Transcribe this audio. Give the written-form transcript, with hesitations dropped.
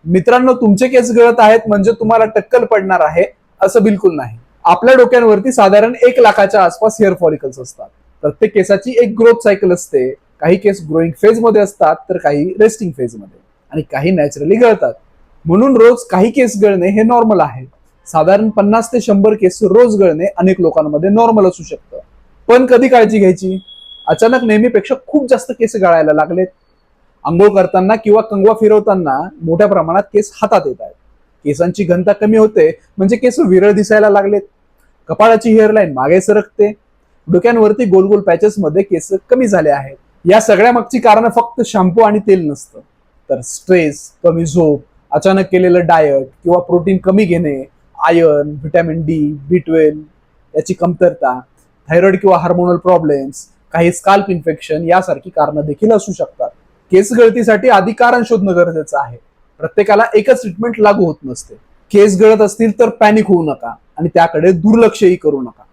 मित्रांनो, तुमचे केस गळत आहेत म्हणजे तुम्हाला टक्कल पडणार आहे असं बिलकुल नाही. आपल्या डोक्यांवरती साधारण 1 लाखाच्या आसपास हेअर फॉलिकल्स असतात. प्रत्येक केसाची एक ग्रोथ सायकल असते. काही केस ग्रोईंग फेज मध्ये असतात तर काही रेस्टिंग फेज मध्ये, आणि काही नॅचरली गळतात. म्हणून रोज काही केस गळणे हे नॉर्मल आहे. साधारण 50 ते 100 केस रोज गळणे अनेक लोकांमध्ये नॉर्मल असू शकतं. पण कधी काळजी घ्यायची? अचानक नेहमीपेक्षा खूप जास्त केस गळायला लागलेत, अंघोळ करताना किंवा कंगवा फिरवताना मोठ्या प्रमाणात केस हातात येत आहेत, केसांची घनता कमी होते म्हणजे केस विरळ दिसायला लागलेत, कपाळाची हेअरलाईन मागे सरकते, डोक्यांवरती गोल गोल पॅचेस मध्ये केस कमी झाले आहेत. या सगळ्या मागची कारण फक्त शॅम्पू आणि तेल नसतं, तर स्ट्रेस, कमी झोप, अचानक केलेलं डाएट किंवा प्रोटीन कमी घेणे, आयर्न, व्हिटॅमिन डी, B12 याची कमतरता, थायरॉइड किंवा हार्मोनल प्रॉब्लेम्स, काही स्काल्प इन्फेक्शन यासारखी कारणं देखील असू शकतात. केस गळतीसाठी आधी कारण शोधणं गरजेचं आहे. प्रत्येकाला एकच ट्रीटमेंट लागू होत नसते. केस गळत असतील तर पॅनिक होऊ नका आणि त्याकडे दुर्लक्षही करू नका.